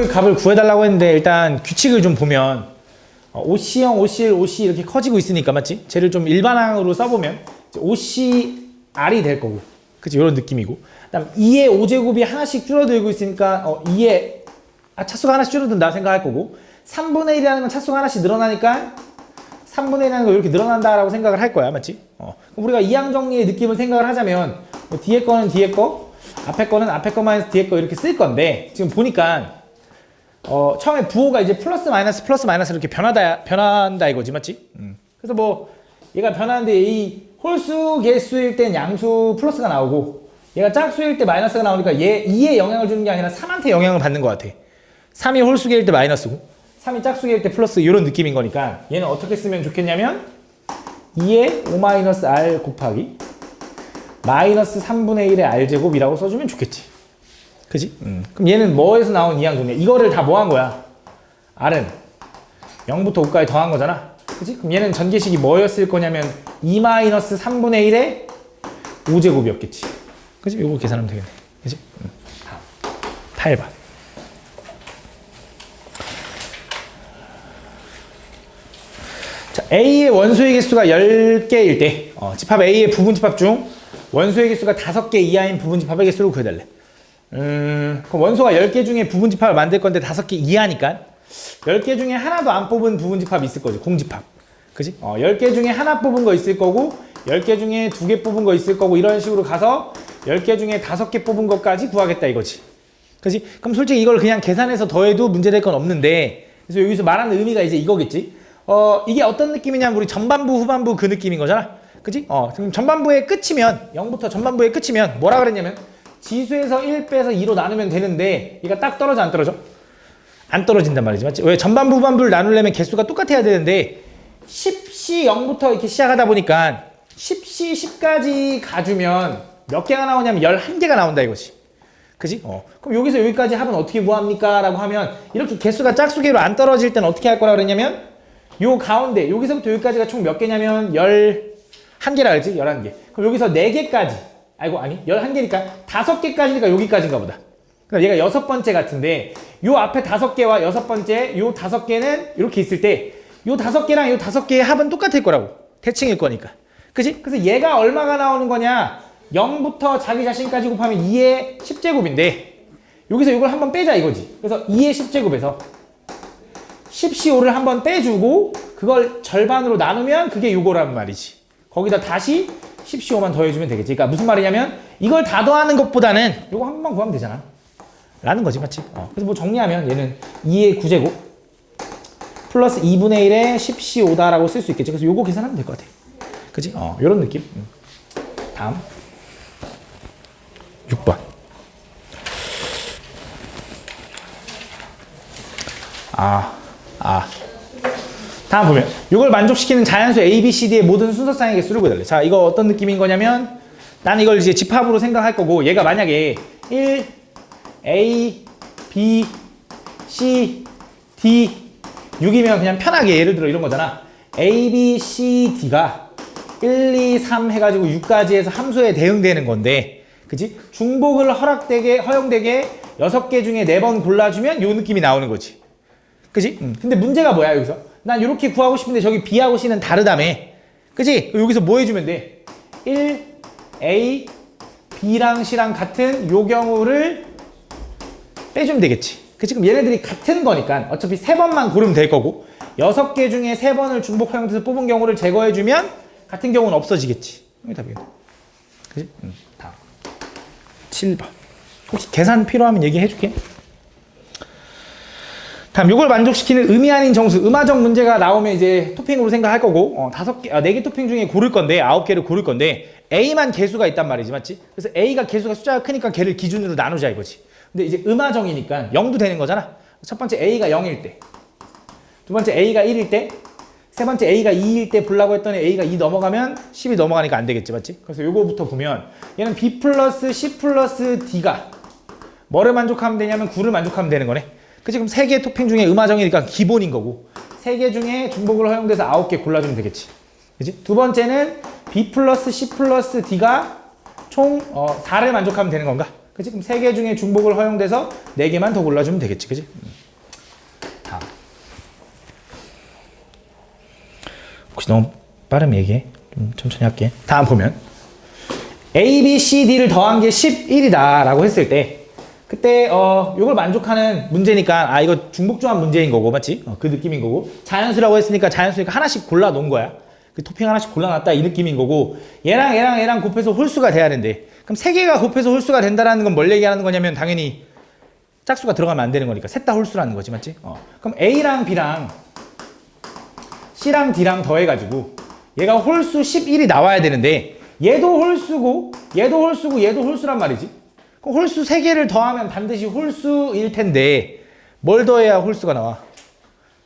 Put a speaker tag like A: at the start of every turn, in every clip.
A: 요거의 값을 구해달라고 했는데 일단 규칙을 좀 보면 OC형, OC1, OC 이렇게 커지고 있으니까 맞지? 쟤를 좀 일반항으로 써보면 OCR이 될 거고 그치? 이런 느낌이고 그다음 2의 5제곱이 하나씩 줄어들고 있으니까 2의 차수가 하나씩 줄어든다 생각할 거고 3분의 1이라는 건 차수가 하나씩 늘어나니까 3분의 1이라는 거 이렇게 늘어난다라고 생각을 할 거야 맞지? 그럼 우리가 이항 정리의 느낌을 생각을 하자면 뒤에 거는 뒤에 거 앞에 거는 앞에 거 마이너스 뒤에 거 이렇게 쓸 건데 지금 보니까 처음에 부호가 이제 플러스 마이너스 이렇게 변한다 이거지 맞지? 그래서 뭐 얘가 변하는데 이 홀수 개수일 땐 양수 플러스가 나오고 얘가 짝수일 때 마이너스가 나오니까 얘 2에 영향을 주는 게 아니라 3한테 영향을 받는 것 같아. 3이 홀수개일 때 마이너스고 3이 짝수개일 때 플러스 이런 느낌인 거니까 얘는 어떻게 쓰면 좋겠냐면 2의 5-r 곱하기 마이너스 3분의 1의 r제곱이라고 써주면 좋겠지. 그지? 그럼 얘는 뭐에서 나온 이항 정리야? 이거를 다 뭐 한 거야? r은 0부터 5까지 더한 거잖아. 그지? 그럼 얘는 전개식이 뭐였을 거냐면 2-3분의 1의 5제곱이었겠지. 그지? 이거 계산하면 되겠네. 그지? 8번. 자, A의 원소의 개수가 10개일 때, 집합 A의 부분집합 중 원소의 개수가 5개 이하인 부분집합의 개수를 구해달래. 그럼 원소가 10개 중에 부분집합을 만들 건데 5개 이하니까 10개 중에 하나도 안 뽑은 부분집합이 있을 거지. 공집합. 그지? 10개 중에 하나 뽑은 거 있을 거고 10개 중에 2개 뽑은 거 있을 거고 이런 식으로 가서 10개 중에 5개 뽑은 것까지 구하겠다 이거지. 그지? 그럼 솔직히 이걸 그냥 계산해서 더해도 문제될 건 없는데 그래서 여기서 말하는 의미가 이제 이거겠지. 이게 어떤 느낌이냐면 우리 전반부 후반부 그 느낌인 거잖아. 그지? 지금 전반부의 끝이면 0부터 전반부의 끝이면 뭐라 그랬냐면 지수에서 1 빼서 2로 나누면 되는데 얘가 딱 떨어져 안 떨어져? 안 떨어진단 말이지 맞지? 왜 전반부 후반부를 나누려면 개수가 똑같아야 되는데 10시 0부터 이렇게 시작하다 보니까 10시 10까지 가주면 몇 개가 나오냐면 11개가 나온다 이거지. 그지? 그럼 여기서 여기까지 합은 어떻게 구합니까? 라고 하면 이렇게 개수가 짝수개로 안 떨어질 때는 어떻게 할 거라 그랬냐면 요 가운데 여기서부터 여기까지가 총 몇 개냐면 11개라 그랬지? 11개. 그럼 여기서 4개까지 아니 11개니까 5개까지니까 여기까지인가 보다. 그러니까 얘가 6번째 같은데 요 앞에 5개와 6번째 요 5개는 이렇게 있을 때 요 5개랑 요 5개의 합은 똑같을 거라고. 대칭일 거니까. 그지? 그래서 얘가 얼마가 나오는 거냐? 0부터 자기 자신까지 곱하면 2의 10제곱인데 여기서 이걸 한번 빼자 이거지. 그래서 2의 10제곱에서 10C5를 한번 빼주고 그걸 절반으로 나누면 그게 요거란 말이지. 거기다 다시 10C5만 더해주면 되겠지. 그러니까 무슨 말이냐면 이걸 다 더하는 것보다는 요거 한 번만 구하면 되잖아. 라는 거지 맞지? 그래서 뭐 정리하면 얘는 2의 9제곱 플러스 2분의 1의 10C5다라고 쓸 수 있겠지. 그래서 요거 계산하면 될 것 같아. 그치? 요런 느낌. 다음 6번. 다음 보면 이걸 만족시키는 자연수 A, B, C, D의 모든 순서쌍의 개수를 구해달래. 자, 이거 어떤 느낌인 거냐면 나는 이걸 이제 집합으로 생각할 거고 얘가 만약에 1, A, B, C, D, 6이면 그냥 편하게 예를 들어 이런 거잖아. A, B, C, D가 1, 2, 3 해가지고 6까지 해서 함수에 대응되는 건데 그치? 중복을 허용되게 6개 중에 4번 골라주면 요 느낌이 나오는 거지. 그치? 근데 문제가 뭐야 여기서? 난 이렇게 구하고 싶은데 저기 B하고 C는 다르다며. 그치? 여기서 뭐 해주면 돼? 1, A, B랑 C랑 같은 요 경우를 빼주면 되겠지. 그치? 그럼 얘네들이 같은 거니까 어차피 3번만 고르면 될 거고 6개 중에 3번을 중복 허용돼서 뽑은 경우를 제거해주면 같은 경우는 없어지겠지. 이게 답이겠네. 그치? 다음 7번. 혹시 계산 필요하면 얘기해줄게. 다음 요걸 만족시키는 의미 아닌 정수, 음화적 문제가 나오면 이제 토핑으로 생각할 거고 4개 토핑 중에 고를 건데 9개를 고를 건데 A만 개수가 있단 말이지 맞지? 그래서 A가 개수가 숫자가 크니까 걔를 기준으로 나누자 이거지. 근데 이제 음화정이니까 0도 되는 거잖아. 첫 번째 A가 0일 때, 두 번째 A가 1일 때, 세 번째 A가 2일 때 보려고 했더니 A가 2 넘어가면 10이 넘어가니까 안 되겠지 맞지? 그래서 요거부터 보면 얘는 B 플러스 C 플러스 D가 뭐를 만족하면 되냐면 9를 만족하면 되는 거네. 그치? 그럼 3개 토핑 중에 음화정이니까 기본인 거고 3개 중에 중복을 허용돼서 9개 골라주면 되겠지. 그치? 두 번째는 B 플러스 C 플러스 D가 총 4를 만족하면 되는 건가? 그치? 그럼 3개 중에 중복을 허용돼서 4개만 더 골라주면 되겠지. 그치? 다음. 혹시 너무 빠르면 얘기해. 좀 천천히 할게. 다음 보면 A, B, C, D를 더한 게 11이다 라고 했을 때 그때 요걸 만족하는 문제니까 아 이거 중복조합 문제인 거고 맞지? 그 느낌인 거고 자연수라고 했으니까 자연수니까 하나씩 골라 놓은 거야. 그 토핑 하나씩 골라놨다 이 느낌인 거고 얘랑 곱해서 홀수가 돼야 된대. 그럼 3개가 곱해서 홀수가 된다라는 건 뭘 얘기하는 거냐면 당연히 짝수가 들어가면 안 되는 거니까 셋 다 홀수라는 거지 맞지? 그럼 A랑 B랑 C랑 D랑 더해가지고 얘가 홀수 11이 나와야 되는데 얘도 홀수고 얘도 홀수고 얘도 홀수란 말이지. 그럼 홀수 3개를 더하면 반드시 홀수일 텐데 뭘 더해야 홀수가 나와?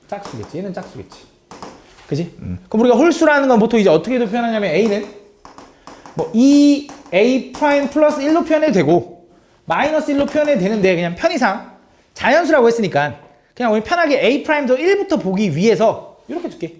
A: 짝수겠지. 얘는 짝수겠지. 그지? 그럼 우리가 홀수라는 건 보통 이제 어떻게 표현하냐면 A는 뭐 2A 프라임 플러스 1로 표현해도 되고 마이너스 1로 표현해도 되는데 그냥 편의상 자연수라고 했으니까 그냥 우리 편하게 A 프라임도 1부터 보기 위해서 이렇게 줄게.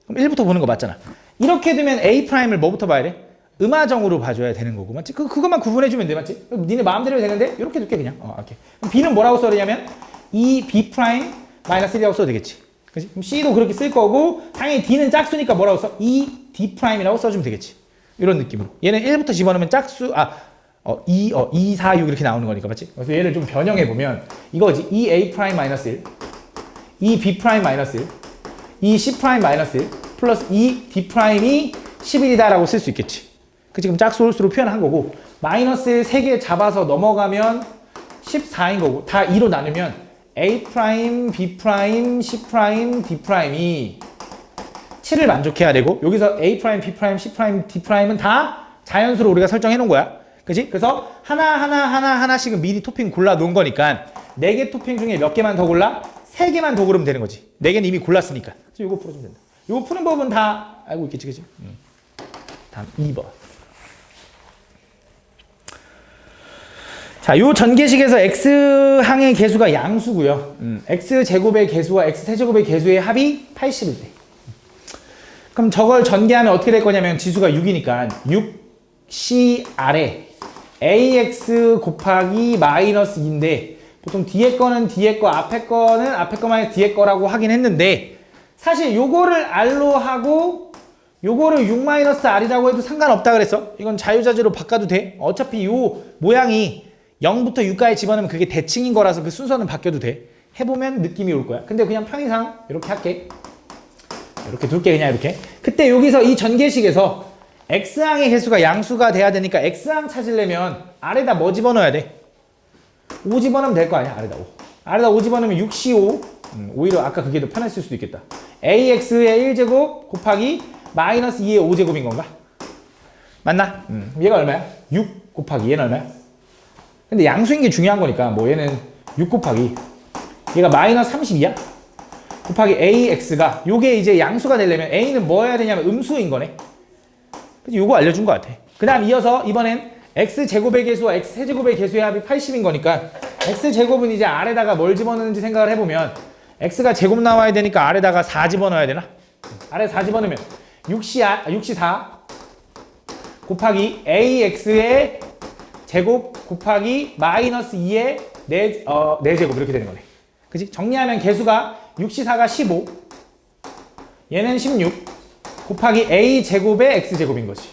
A: 그럼 1부터 보는 거 맞잖아. 이렇게 되면 A 프라임을 뭐부터 봐야 돼? 음화정으로 봐줘야 되는 거고 맞지? 그것만 구분해주면 돼 맞지? 니네 마음대로 해도 되는데 이렇게 둘게 그냥. 오케이. 그럼 B는 뭐라고 써야 되냐면 2B 프라임 마이너스 1이라고 써도 되겠지. 그치? 그럼 C도 그렇게 쓸 거고 당연히 D는 짝수니까 뭐라고 써? 2D 프라임이라고 써주면 되겠지. 이런 느낌으로. 얘는 1부터 집어넣으면 짝수 2, 4, 6 이렇게 나오는 거니까 맞지? 그래서 얘를 좀 변형해 보면 이거지. 2A 프라임 마이너스 1 2B 프라임 마이너스 1 2C 프라임 마이너스 1 플러스 2D 프라임이 11이다 라고 쓸 수 있겠지. 그 지금 짝수 홀수로 표현한 거고 마이너스 3개 잡아서 넘어가면 14인 거고 다 2로 나누면 A 프라임, B 프라임, C 프라임, D 프라임이 7을 만족해야 되고 여기서 A 프라임, B 프라임, C 프라임, D 프라임은 다 자연수로 우리가 설정해 놓은 거야. 그치? 그래서 하나씩은 미리 토핑 골라 놓은 거니까 4개 토핑 중에 몇 개만 더 골라? 3개만 더 고르면 되는 거지. 4개는 이미 골랐으니까. 그래서 이거 풀어주면 된다. 이거 푸는 법은 다 알고 있겠지, 그치? 다음 2번. 자, 요 전개식에서 x항의 개수가 양수고요. x제곱의 개수와 x세제곱의 개수의 합이 80일 때. 그럼 저걸 전개하면 어떻게 될 거냐면 지수가 6이니까 6c 아래 ax 곱하기 마이너스 2인데 보통 뒤에 거는 뒤에 거, 앞에 거는 앞에 거만 뒤에 거라고 하긴 했는데 사실 요거를 r로 하고 요거를 6-r이라고 해도 상관없다 그랬어. 이건 자유자재로 바꿔도 돼. 어차피 요 모양이 0부터 6까지 집어넣으면 그게 대칭인 거라서 그 순서는 바뀌어도 돼. 해보면 느낌이 올 거야. 근데 그냥 편의상 이렇게 할게. 이렇게 둘게 그냥 이렇게. 그때 여기서 이 전개식에서 x항의 개수가 양수가 돼야 되니까 x항 찾으려면 아래다 뭐 집어넣어야 돼? 5 집어넣으면 될 거 아니야? 아래다 5. 아래다 5 집어넣으면 6c5. 오히려 아까 그게 더 편했을 수도 있겠다. ax의 1제곱 곱하기 마이너스 2의 5제곱인 건가? 맞나? 얘가 얼마야? 6 곱하기 얘는 얼마야? 근데 양수인 게 중요한 거니까 뭐 얘는 6 곱하기 얘가 마이너스 32야? 곱하기 AX가 요게 이제 양수가 되려면 A는 뭐 해야 되냐면 음수인 거네. 그치? 요거 알려준 것 같아. 그 다음 이어서 이번엔 X제곱의 개수와 X세제곱의 개수의 합이 80인 거니까 X제곱은 이제 아래다가 뭘 집어넣는지 생각을 해보면 X가 제곱 나와야 되니까 아래다가 4 집어넣어야 되나? 아래 4 집어넣으면 6C4 곱하기 AX의 제곱 곱하기 마이너스 2의 4제곱 이렇게 되는 거네. 그치? 정리하면 개수가 6C4가 15 얘는 16 곱하기 A제곱의 X제곱인 거지.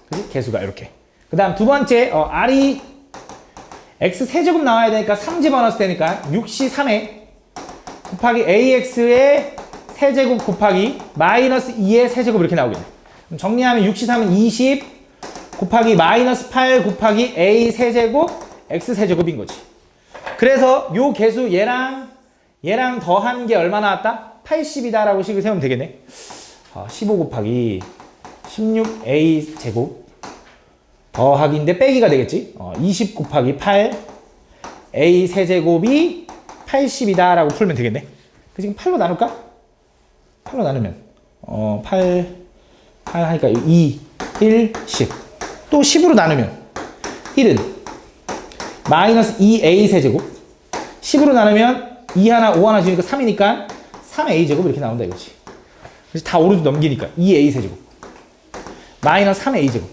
A: 그치? 개수가 이렇게. 그 다음 두 번째 R이 X세제곱 나와야 되니까 3 집어넣었을 테니까 6C3에 곱하기 AX의 세제곱 곱하기 마이너스 2의 세제곱 이렇게 나오겠네. 그럼 정리하면 6C3은 20 곱하기 마이너스 8 곱하기 A 세제곱 X 세제곱인 거지. 그래서 요 개수 얘랑 더한 게 얼마 나왔다? 80이다 라고 식을 세우면 되겠네. 15 곱하기 16A 제곱 더하기인데 빼기가 되겠지. 20 곱하기 8 A 세제곱이 80이다 라고 풀면 되겠네. 그 지금 8로 나눌까? 8로 나누면 8 하니까 2, 1, 10 또 10으로 나누면 1은 마이너스 2A 세제곱 10으로 나누면 2 하나 5 하나 주니까 3이니까 3A 제곱 이렇게 나온다 이거지. 그래서 다 오른쪽 넘기니까 2A 세제곱 마이너스 3A 제곱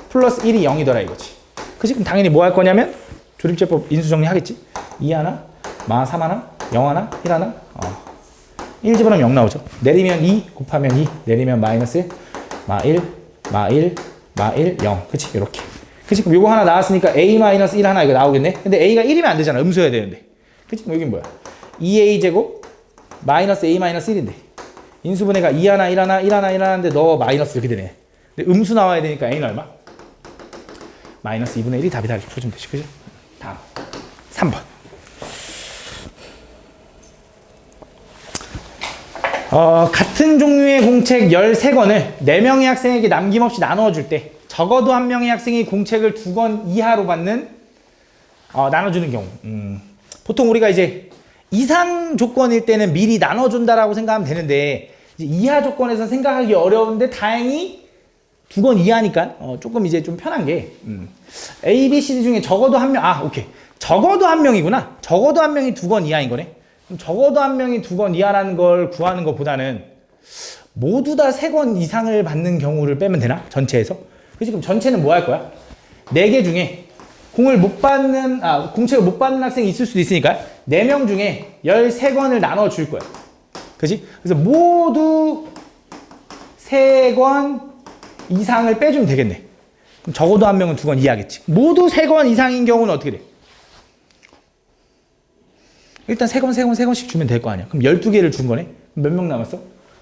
A: 플러스 1이 0이더라 이거지. 그치? 그럼 당연히 뭐 할 거냐면 조립제법 인수 정리하겠지. 2 하나, 마 3 하나, 0 하나, 1 하나. 1 집어넣으면 0 나오죠. 내리면 2 곱하면 2, 내리면 마이너스 1, 마 1, 마 1, 마 1, 0. 그치? 요렇게. 그치? 그럼 요거 하나 나왔으니까 a 마이너스 1 하나 이거 나오겠네. 근데 a가 1이면 안 되잖아. 음수여야 되는데. 그치? 그럼 여긴 뭐야? 2a 제곱 마이너스 a 마이너스 1인데. 인수분해가 2 하나, 1 하나, 1 하나, 1 하나인데 너 마이너스 이렇게 되네. 근데 음수 나와야 되니까 a는 얼마? 마이너스 2분의 1이 답이다. 이렇게 풀어주면 되지. 그지? 다음. 3번. 같은 종류의 공책 13권을 4명의 학생에게 남김없이 나눠줄 때 적어도 한 명의 학생이 공책을 2권 이하로 받는 나눠주는 경우. 보통 우리가 이제 이상 조건일 때는 미리 나눠준다라고 생각하면 되는데 이제 이하 조건에서 생각하기 어려운데 다행히 2권 이하니까 조금 이제 좀 편한 게 A, B, C, D 중에 적어도 한 명, 오케이. 적어도 한 명이구나. 적어도 한 명이 2권 이하인 거네. 그럼 적어도 한 명이 2권 이하라는 걸 구하는 것보다는 모두 다 3권 이상을 받는 경우를 빼면 되나? 전체에서? 그치? 그럼 전체는 뭐 할 거야? 4개 중에 공책을 못 받는 학생이 있을 수도 있으니까 4명 중에 13권을 나눠줄 거야. 그치? 그래서 모두 3권 이상을 빼주면 되겠네. 그럼 적어도 한 명은 2권 이하겠지. 모두 3권 이상인 경우는 어떻게 돼? 일단 3권씩 주면 될 거 아니야. 그럼 12개를 준 거네? 몇 명 남았어?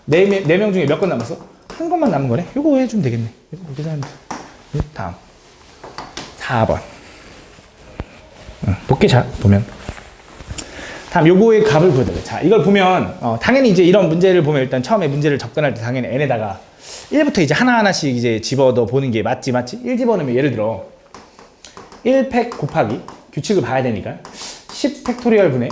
A: 4명 중에 몇 권 남았어? 한 권만 남은 거네? 요거 해주면 되겠네. 이거 계산하면 돼. 다음. 4번. 볼게, 자, 보면. 다음, 요거의 값을 구해달래. 자, 이걸 보면, 당연히 이제 이런 문제를 보면 일단 처음에 문제를 접근할 때 당연히 n에다가 1부터 이제 하나하나씩 이제 집어넣어 보는 게 맞지? 1 집어넣으면 예를 들어, 1팩 곱하기, 규칙을 봐야 되니까, 10 팩토리얼 분의,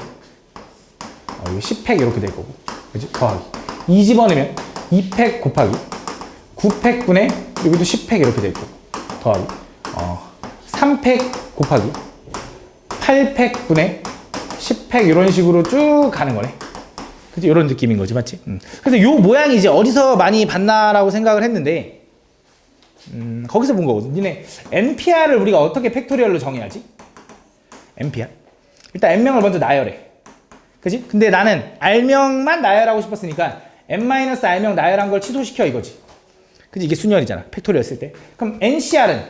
A: 이거 10팩 이렇게 될 거고, 그치? 더하기. 2 집어넣으면 2팩 곱하기, 9팩 분의, 여기도 10팩 이렇게 될 거고, 더하기. 3팩 곱하기, 8팩 분의 10팩 이런 식으로 쭉 가는 거네. 그치? 이런 느낌인 거지, 맞지? 그래서 요 모양이 이제 어디서 많이 봤나라고 생각을 했는데, 거기서 본 거거든. 니네 NPR을 우리가 어떻게 팩토리얼로 정해야지? NPR? 일단 N명을 먼저 나열해. 그치? 근데 나는 R명만 나열하고 싶었으니까 N-R명 나열한 걸 취소시켜 이거지. 그치? 이게 순열이잖아. 팩토리얼 쓸 때. 그럼 NCR은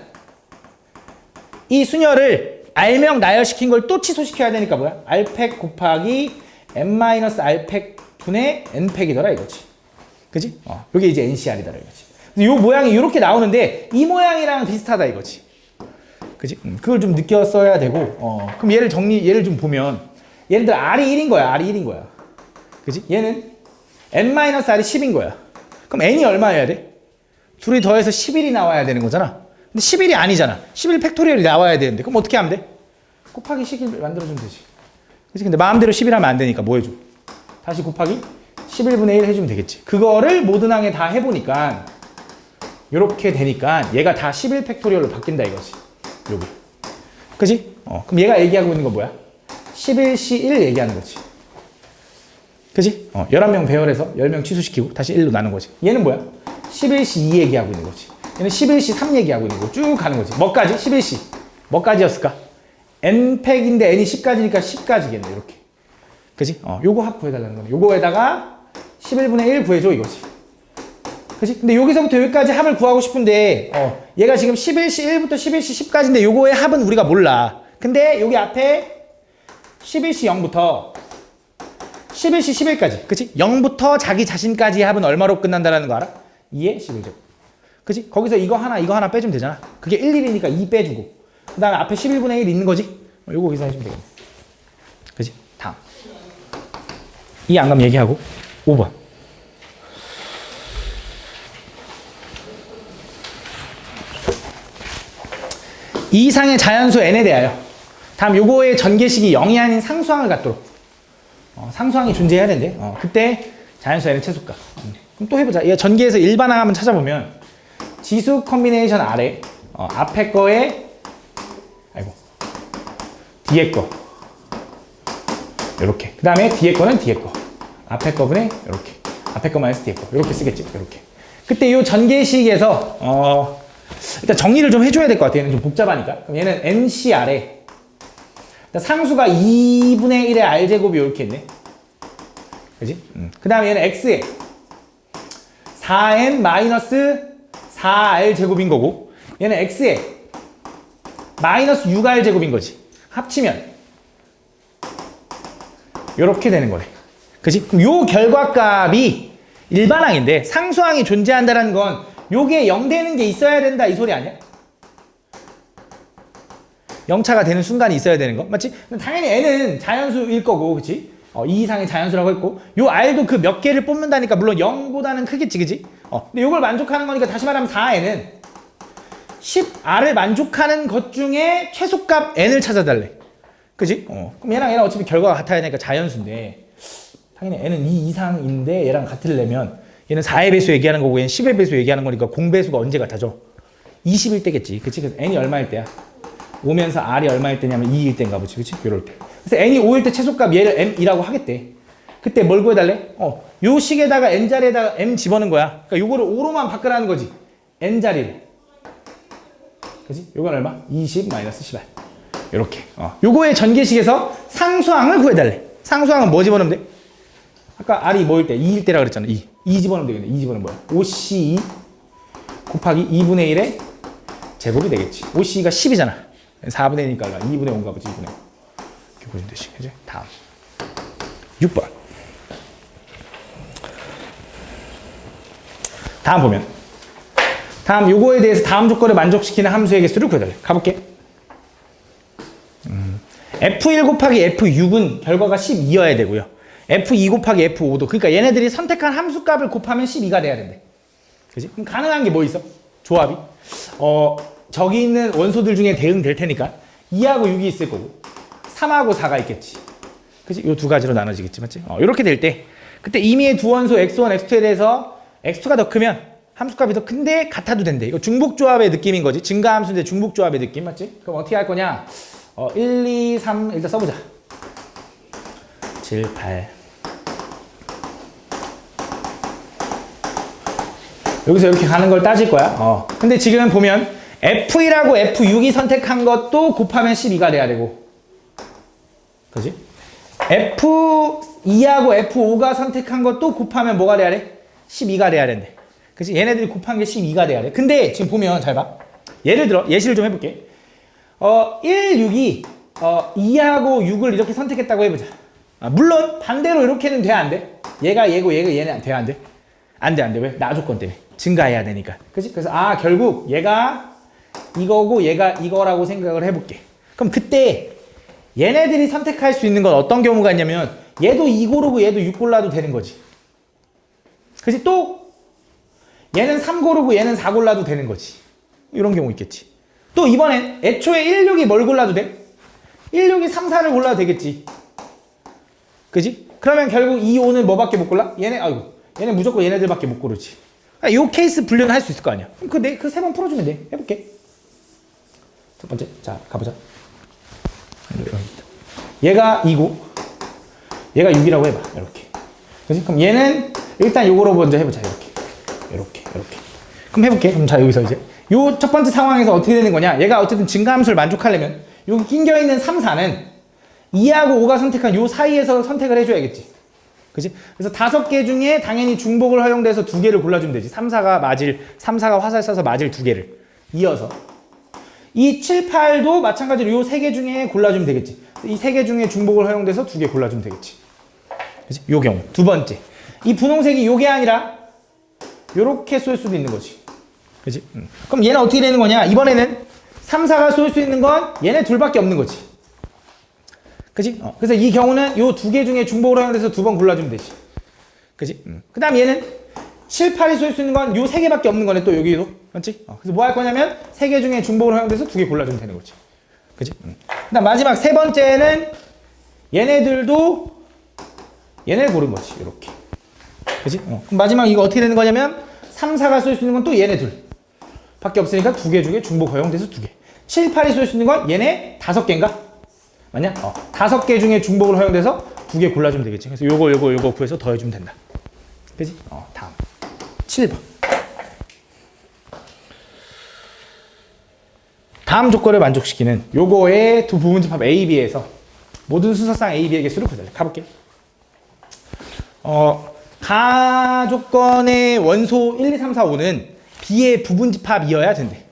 A: 이 순열을 R명 나열시킨 걸 또 취소시켜야 되니까 뭐야? R팩 곱하기 N-R팩 분의 N팩이더라 이거지. 그치? 요게 이제 NCR이더라 이거지. 그래서 요 모양이 이렇게 나오는데 이 모양이랑 비슷하다 이거지. 그치? 그걸 좀 느꼈어야 되고, 그럼 얘를 좀 보면, 예를 들어 R이 1인 거야, R이 1인 거야. 그치? 얘는 N-R이 10인 거야. 그럼 N이 얼마여야 돼? 둘이 더해서 11이 나와야 되는 거잖아. 근데 11이 아니잖아. 11 팩토리얼이 나와야 되는데, 그럼 어떻게 하면 돼? 곱하기 식을 만들어주면 되지. 그치? 근데 마음대로 11 하면 안 되니까 뭐 해줘? 다시 곱하기 11분의 1 해주면 되겠지. 그거를 모든 항에 다 해보니까, 요렇게 되니까 얘가 다 11 팩토리얼로 바뀐다 이거지. 여기. 그치? 그럼 얘가 얘기하고 있는 거 뭐야? 11C1 얘기하는 거지. 그치? 11명 배열해서 10명 취소시키고 다시 1로 나눈 거지. 얘는 뭐야? 11C2 얘기하고 있는 거지. 얘는 11C3 얘기하고 있는 거 쭉 가는 거지. 뭐까지? 11C. 뭐까지였을까? N팩인데 N이 10까지니까 10까지겠네. 이렇게. 그치? 요거 합 구해달라는 거네. 요거에다가 11분의 1 구해줘 이거지. 그치? 근데 여기서부터 여기까지 합을 구하고 싶은데 얘가 지금 11C 1부터 11C 10까지인데 요거의 합은 우리가 몰라. 근데 여기 앞에 11C 0부터 11C 11까지. 그치? 0부터 자기 자신까지의 합은 얼마로 끝난다는 거 알아? 2의 11제곱. 그치? 거기서 이거 하나 빼주면 되잖아. 그게 1, 1이니까 2 빼주고. 그 다음에 앞에 11분의 1 있는 거지? 요거 계산해주면 되겠네. 그치? 다음. 이 안 가면 얘기하고. 5번. 이상의 자연수 n에 대하여 다음 요거의 전개식이 0이 아닌 상수항을 갖도록 상수항이 존재해야 되는데 그때 자연수 n의 최소값. 그럼 또 해보자. 얘 전개에서 일반항 한번 찾아보면 지수 컨비네이션 아래 앞에 거에 뒤에 거 요렇게. 그 다음에 뒤에 거는 뒤에 거 앞에 거분의 요렇게 앞에 거 마이너스 뒤에 거 요렇게 쓰겠지. 요렇게. 그때 요 전개식에서 일단 정리를 좀 해줘야 될 것 같아. 얘는 좀 복잡하니까. 그럼 얘는 NCR에 상수가 2분의 1의 R제곱이 이렇게 있네. 그지? 그 다음에 얘는 X에 4N 마이너스 4R제곱인 거고, 얘는 X에 마이너스 6R제곱인 거지. 합치면 이렇게 되는 거래. 그지? 그럼 요 결과값이 일반항인데 상수항이 존재한다는 건 요게 0 되는 게 있어야 된다 이 소리 아니야? 0차가 되는 순간이 있어야 되는 거 맞지? 당연히 n은 자연수일 거고 그치? 2 이상의 자연수라고 했고 요 r도 그 몇 개를 뽑는다니까 물론 0보다는 크겠지 그치? 근데 요걸 만족하는 거니까 다시 말하면 4n은 10r을 만족하는 것 중에 최소값 n을 찾아달래 그치? 그럼 얘랑 어차피 결과가 같아야 되니까 자연수인데 당연히 n은 2 이상인데 얘랑 같으려면 얘는 4의 배수 얘기하는 거고 얘는 10의 배수 얘기하는 거니까 공배수가 언제 같아져? 20일 때겠지 그치? 그래서 n이 얼마일 때야? 오면서 r이 얼마일 때냐면 2일 때인가 보지 그치? 요럴 때 그래서 n이 5일 때 최소값 얘를 m이라고 하겠대 그때 뭘 구해달래? 요 식에다가 n자리에다가 m 집어넣은 거야 그러니까 요거를 5로만 바꾸라는 거지 n자리를 그치? 요건 얼마? 20 마이너스 10r 요렇게 요거의 전개식에서 상수항을 구해달래 상수항은 뭐 집어넣으면 돼? 아까 r이 뭐일 때? 2일 때라 그랬잖아 2 집어넣으면 되겠네 2 집어넣으면 뭐야? 5c2 곱하기 2분의 1의 제곱이 되겠지 5c가 10이잖아 4분의 1이니까 2분의 5인가 보지 2분의 5 이렇게 보시면 되지 그치? 다음 6번 다음 보면 다음 요거에 대해서 다음 조건을 만족시키는 함수의 개수를 구해달래 가볼게 F1 곱하기 F6은 결과가 12여야 되고요 F2 곱하기 F5도 그러니까 얘네들이 선택한 함수값을 곱하면 12가 돼야 된대 그치? 그럼 가능한 게 뭐 있어? 조합이 저기 있는 원소들 중에 대응될 테니까 2하고 6이 있을 거고 3하고 4가 있겠지 그치? 요 두 가지로 나눠지겠지 맞지? 이렇게 될 때 그때 임의의 두 원소 x1, x2에 대해서 x2가 더 크면 함수값이 더 큰데 같아도 된대 이거 중복조합의 느낌인 거지 증가함수인데 중복조합의 느낌 맞지? 그럼 어떻게 할 거냐 1, 2, 3 일단 써보자 7, 8 여기서 이렇게 가는 걸 따질 거야 근데 지금 보면 F1하고 F6이 선택한 것도 곱하면 12가 돼야 되고 그지? F2하고 F5가 선택한 것도 곱하면 뭐가 돼야 돼? 12가 돼야 된대 그지? 얘네들이 곱한 게 12가 돼야 돼 근데 지금 보면 잘 봐 예를 들어 예시를 좀 해볼게 1, 6이 2하고 6을 이렇게 선택했다고 해보자 물론 반대로 이렇게는 돼 안 돼? 얘가 얘고 얘가 얘는 돼 안 돼? 안 돼 안 돼 왜? 나 조건 때문에 증가해야 되니까 그치? 그래서 결국 얘가 이거고 얘가 이거라고 생각을 해볼게 그럼 그때 얘네들이 선택할 수 있는 건 어떤 경우가 있냐면 얘도 2 고르고 얘도 6 골라도 되는 거지 그치? 또 얘는 3 고르고 얘는 4 골라도 되는 거지 이런 경우 있겠지 또 이번엔 애초에 1, 6이 뭘 골라도 돼? 1, 6이 3, 4를 골라도 되겠지 그지? 그러면 결국 2, 5는 뭐밖에 못 골라? 얘는 무조건 얘네들밖에 못 고르지 요 케이스 분류는 할 수 있을 거 아니야 그럼 그 세 번 풀어주면 돼 해볼게 첫 번째 자 가보자 얘가 2고 얘가 6이라고 해봐 이렇게 그치? 그럼 얘는 일단 요거로 먼저 해보자 이렇게 그럼 해볼게 그럼 자 여기서 이제 요 첫 번째 상황에서 어떻게 되는 거냐 얘가 어쨌든 증가함수를 만족하려면 여기 낑겨있는 3, 4는 2하고 5가 선택한 요 사이에서 선택을 해줘야겠지 그치? 그래서 5개 중에 당연히 중복을 허용돼서 2개를 골라주면 되지 3, 4가 화살 쏴서 맞을 2개를 이어서 이 7, 8도 마찬가지로 요 3개 중에 골라주면 되겠지 이 3개 중에 중복을 허용돼서 2개 골라주면 되겠지 그치? 요 경우 두 번째 이 분홍색이 요게 아니라 요렇게 쏠 수도 있는 거지 그치? 그럼 얘는 어떻게 되는 거냐 이번에는 3, 4가 쏠 수 있는 건 얘네 둘밖에 없는 거지 그치? 그래서 이 경우는 요 2개 중에 중복을 허용돼서 2번 골라주면 되지 그치? 그 다음 얘는 7, 8이 쏠 수 있는 건 요 3개밖에 없는 거네 또 여기도 맞지? 그래서 뭐 할 거냐면 3개 중에 중복을 허용돼서 2개 골라주면 되는 거지 그치? 그 다음 마지막 세 번째는 얘네들도 얘네를 고른 거지 이렇게 그치? 그럼 마지막 이거 어떻게 되는 거냐면 3, 4가 쏠 수 있는 건 또 얘네 둘 밖에 없으니까 2개 중에 중복 허용돼서 2개 7, 8이 쏠 수 있는 건 얘네 5개인가? 맞냐? 5개 중에 중복을 허용돼서 2개 골라주면 되겠지 그래서 요거 구해서 더해주면 된다 그치? 다음 7번 다음 조건을 만족시키는 요거의 두 부분집합 A, B에서 모든 순서상 A, B의 개수를 구해달래. 가볼게. 가 조건의 원소 1, 2, 3, 4, 5는 B의 부분집합이어야 된대.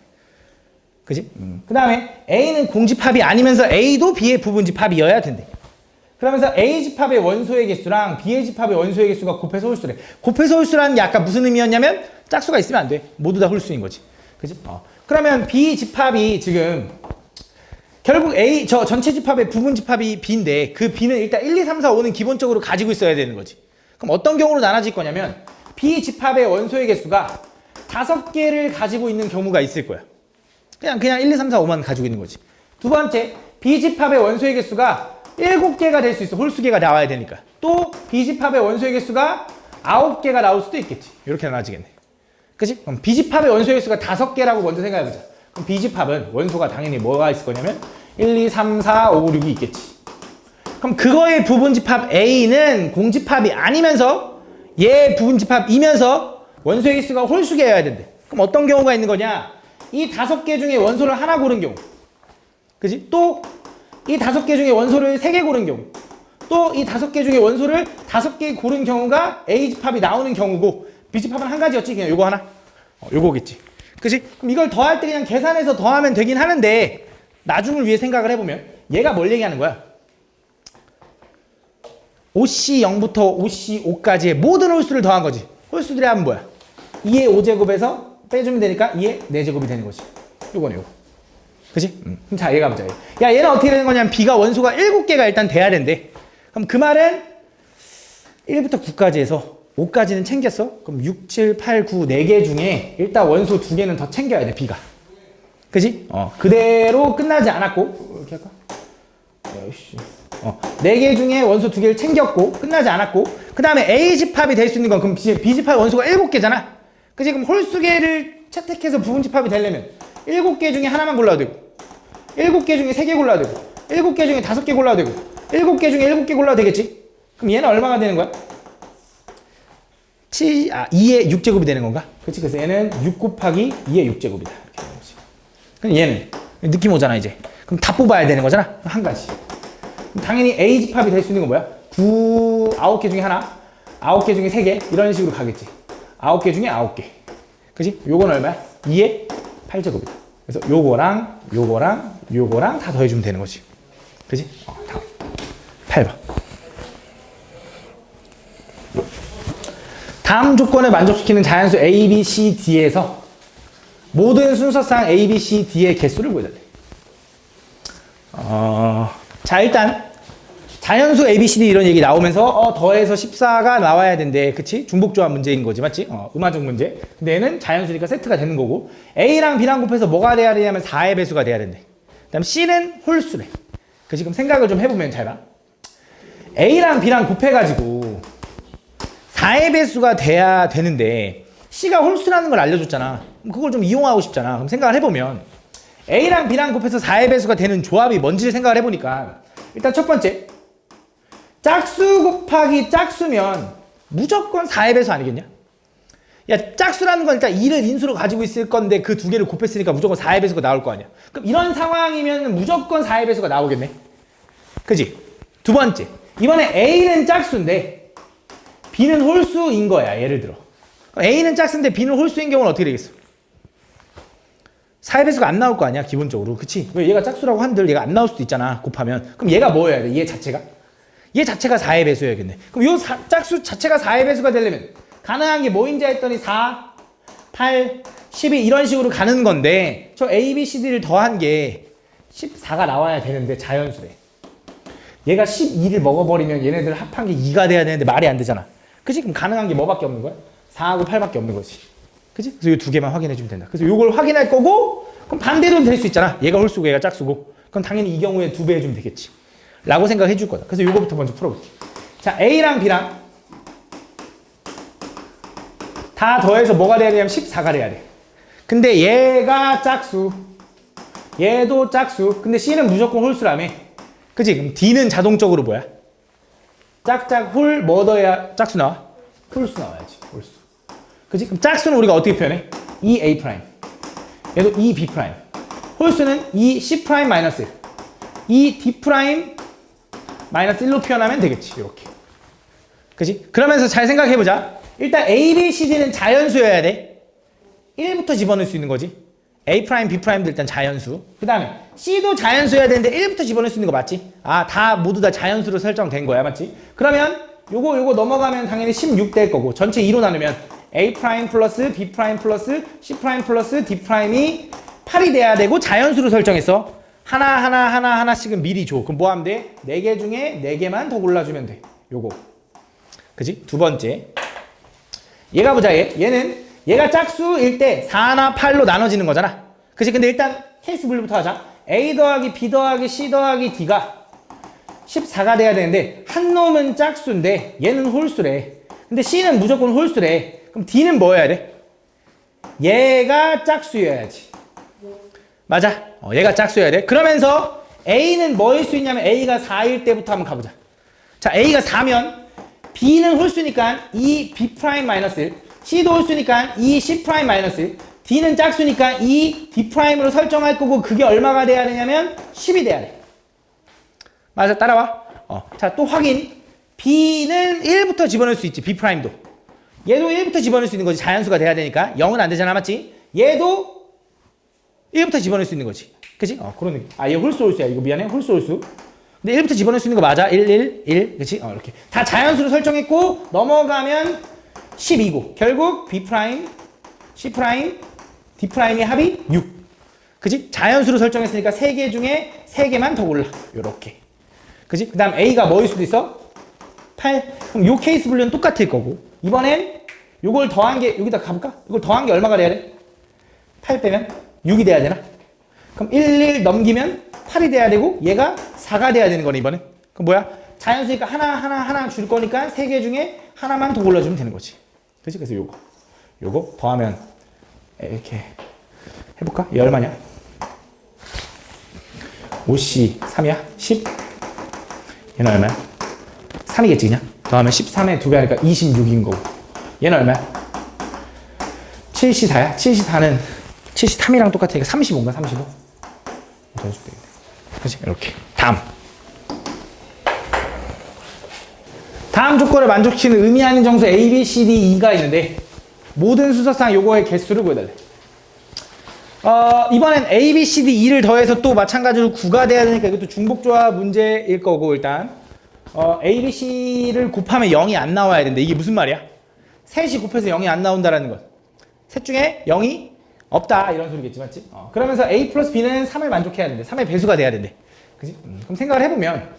A: 그지? 그 다음에 A는 공집합이 아니면서 A도 B의 부분집합이어야 된대. 그러면서 A 집합의 원소의 개수랑 B의 집합의 원소의 개수가 곱해서 홀수래. 곱해서 홀수라는 게 아까 무슨 의미였냐면 짝수가 있으면 안 돼. 모두 다 홀수인 거지. 그지? 그러면 B 집합이 지금 결국 A 저 전체 집합의 부분 집합이 B인데 그 B는 일단 1, 2, 3, 4, 5는 기본적으로 가지고 있어야 되는 거지. 그럼 어떤 경우로 나눠질 거냐면 B 집합의 원소의 개수가 5개를 가지고 있는 경우가 있을 거야. 그냥 1, 2, 3, 4, 5만 가지고 있는 거지. 두 번째, B 집합의 원소의 개수가 7개가 될 수 있어. 홀수개가 나와야 되니까. 또 B 집합의 원소의 개수가 9개가 나올 수도 있겠지. 이렇게 나눠지겠네. 그치? 그럼 B 집합의 원소의 개수가 5개라고 먼저 생각해보자. 그럼 B 집합은 원소가 당연히 뭐가 있을 거냐면 1, 2, 3, 4, 5, 6이 있겠지. 그럼 그거의 부분집합 A는 공집합이 아니면서 얘 부분집합이면서 원소의 개수가 홀수개여야 된대. 그럼 어떤 경우가 있는 거냐? 이 5개 중에 원소를 하나 고른 경우. 그지? 또 이 5개 중에 원소를 3개 고른 경우. 또 이 5개 중에 원소를 5개 고른 경우가 A 집합이 나오는 경우고 B 집합은 한 가지였지. 그냥 요거 하나. 요거겠지. 그지? 그럼 이걸 더할 때 그냥 계산해서 더하면 되긴 하는데 나중을 위해 생각을 해보면 얘가 뭘 얘기하는 거야? OC 0부터 OC 5까지의 모든 홀수를 더한 거지. 홀수들의 합은 뭐야? 2의 5제곱에서 빼주면 되니까 2의 4제곱이 되는 거지. 요거네 요거. 그치? 그럼 자 얘가 보자. 야 얘는 어떻게 되는 거냐면 B가 원소가 7개가 일단 돼야 된대. 그럼 그 말은 1부터 9까지 해서 5까지는 챙겼어? 그럼 6, 7, 8, 9, 4개 중에 일단 원소 2개는 더 챙겨야 돼, B가. 그지? 그대로 끝나지 않았고, 이렇게 할까? 4개 중에 원소 2개를 챙겼고, 끝나지 않았고, 그 다음에 A 집합이 될 수 있는 건, 그럼 B 집합 원소가 7개잖아? 그지? 그럼 홀수개를 채택해서 부분 집합이 되려면 7개 중에 하나만 골라도 되고, 7개 중에 3개 골라도 되고, 7개 중에 5개 골라도 되고, 7개 중에 7개 골라도 되겠지? 그럼 얘는 얼마가 되는 거야? 2의 6제곱이 되는 건가? 그렇지. 그래서 얘는 6 곱하기 2의 6제곱이다. 이렇게 되는 거지. 그럼 얘는 느낌 오잖아, 이제. 그럼 다 뽑아야 되는 거잖아? 한 가지. 그럼 당연히 A 집합이 될 수 있는 건 뭐야? 9개 중에 하나, 9개 중에 3개, 이런 식으로 가겠지. 9개 중에 9개. 그지? 요건 얼마야? 2의 8제곱이다. 그래서 요거랑 다 더해주면 되는 거지. 그지? 다음. 8번. 다음 조건을 만족시키는 자연수 A, B, C, D에서 모든 순서상 A, B, C, D의 개수를 구해달래. 자, 일단 자연수 A, B, C, D 이런 얘기 나오면서 더해서 14가 나와야 된대. 그치? 중복조합 문제인 거지. 맞지? 음화적 문제. 근데 얘는 자연수니까 세트가 되는 거고 A랑 B랑 곱해서 뭐가 돼야 되냐면 4의 배수가 돼야 된대. 그 다음 C는 홀수래. 그치? 그럼 생각을 좀 해보면 잘 봐. A랑 B랑 곱해가지고 4의 배수가 돼야 되는데 C가 홀수라는 걸 알려줬잖아. 그럼 그걸 좀 이용하고 싶잖아. 그럼 생각을 해보면 A랑 B랑 곱해서 4의 배수가 되는 조합이 뭔지를 생각을 해보니까 일단 첫 번째 짝수 곱하기 짝수면 무조건 4의 배수 아니겠냐? 야, 짝수라는 건 일단 2를 인수로 가지고 있을 건데 그 두 개를 곱했으니까 무조건 4의 배수가 나올 거 아니야. 그럼 이런 상황이면 무조건 4의 배수가 나오겠네. 그지? 두 번째 이번에 A는 짝수인데 B는 홀수인 거야. 예를 들어 A는 짝수인데 B는 홀수인 경우는 어떻게 되겠어? 4의 배수가 안 나올 거 아니야 기본적으로. 그치? 왜 얘가 짝수라고 한들 얘가 안 나올 수도 있잖아 곱하면. 그럼 얘가 뭐여야 돼? 얘 자체가 4의 배수여야겠네. 그럼 요 짝수 자체가 4의 배수가 되려면 가능한 게 뭐인지 했더니 4, 8, 12 이런 식으로 가는 건데 저 A, B, C, D를 더한 게 14가 나와야 되는데 자연수래. 얘가 12를 먹어버리면 얘네들 합한 게 2가 돼야 되는데 말이 안 되잖아. 그치? 그럼 가능한 게 뭐밖에 없는 거야? 4하고 8밖에 없는 거지. 그치? 그래서 이 두 개만 확인해 주면 된다. 그래서 이걸 확인할 거고 그럼 반대로 될 수 있잖아. 얘가 홀수고 얘가 짝수고 그럼 당연히 이 경우에 2배 해주면 되겠지. 라고 생각해 줄 거다. 그래서 이거부터 먼저 풀어볼게. 자, A랑 B랑 다 더해서 뭐가 돼야 되냐면 14가 돼야 돼. 근데 얘가 짝수, 얘도 짝수. 근데 C는 무조건 홀수라며. 그치? 그럼 D는 자동적으로 뭐야? 짝짝 홀 뭐 더해야 짝수 나와? 홀수 나와야지. 홀수. 그치? 그럼 짝수는 우리가 어떻게 표현해? 2A'. 얘도 2B'. 홀수는 이 C 프라임 마이너스 1. 이 D 프라임 마이너스 1로 표현하면 되겠지. 이렇게. 그치? 그러면서 잘 생각해보자. 일단 A, B, C, D는 자연수여야 돼. 1부터 집어넣을 수 있는 거지. A 프라임, B 프라임도 일단 자연수. 그 다음에 C도 자연수여야 되는데 1부터 집어넣을 수 있는 거 맞지? 아, 다 모두 다 자연수로 설정된 거야. 맞지? 그러면 요거 넘어가면 당연히 16 될 거고 전체 2로 나누면 A 프라임 플러스 B 프라임 플러스 C 프라임 플러스 D 프라임이 8이 돼야 되고 자연수로 설정했어. 하나씩은 미리 줘. 그럼 뭐 하면 돼? 4개 중에 4개만 더 골라주면 돼. 요거. 그지? 두 번째. 얘가 보자, 얘가 짝수일 때 4나 8로 나눠지는 거잖아. 그치? 근데 일단 케이스 분류부터 하자. A 더하기 B 더하기 C 더하기 D가 14가 돼야 되는데 한 놈은 짝수인데 얘는 홀수래. 근데 C는 무조건 홀수래. 그럼 D는 뭐 해야 돼? 얘가 짝수여야지. 맞아. 얘가 짝수여야 돼. 그러면서 A는 뭐일 수 있냐면 A가 4일 때부터 한번 가보자. 자, A가 4면 B는 홀수니까 이 B 프라임 마이너스 1, C도 홀수니까 이 C 프라임 마이너스 1, D는 짝수니까 이 D 프라임으로 설정할 거고 그게 얼마가 돼야 되냐면 10이 돼야 돼. 맞아, 따라와. 자, 또 확인. B는 1부터 집어넣을 수 있지, B 프라임도. 얘도 1부터 집어넣을 수 있는 거지, 자연수가 돼야 되니까. 0은 안 되잖아, 맞지? 얘도 1부터 집어넣을 수 있는 거지. 그치? 그런 느낌. 얘 홀수야. 이거 미안해. 홀수. 근데 1부터 집어넣을 수 있는 거 맞아. 1. 그치? 이렇게. 다 자연수로 설정했고, 넘어가면 12고. 결국 B 프라임, C 프라임, D 프라임의 합이 6. 그치? 자연수로 설정했으니까 3개 중에 3개만 더 골라. 요렇게. 그치? 그 다음 A가 뭐일 수도 있어? 8. 그럼 요 케이스 분류는 똑같을 거고. 이번엔 요걸 더한 게, 여기다 가볼까? 이걸 더한 게 얼마가 돼야 돼? 8 빼면 6이 돼야 되나? 그럼 1 넘기면 8이 돼야 되고 얘가 4가 돼야 되는 거네 이번엔. 그럼 뭐야? 자연수니까 하나 줄 거니까 3개 중에 하나만 더 골라주면 되는 거지. 그치? 그래서 요거 더하면 이렇게 해볼까? 얘 얼마냐? 5C 3이야? 10? 얘는 얼마야? 3이겠지 그냥? 더하면 13에 2배 하니까 26인 거고 얘는 얼마야? 7C4야? 7C4는 73이랑 똑같으니까 35인가? 35? 더 해줄 되겠네. 그치? 이렇게. 다음 조건을 만족시키는 의미 아닌 정수 A, B, C, D, E가 있는데 모든 수서상 요거의 개수를 구해달래. 이번엔 A, B, C, D, E를 더해서 또 마찬가지로 9가 돼야 되니까 이것도 중복조합 문제일 거고 일단 A, B, C를 곱하면 0이 안 나와야 되는데 이게 무슨 말이야? 셋이 곱해서 0이 안 나온다라는 것. 셋 중에 0이 없다 이런 소리겠지 맞지? 그러면서 A 플러스 B는 3을 만족해야 되는데 3의 배수가 돼야 된대. 그치? 그럼 생각을 해보면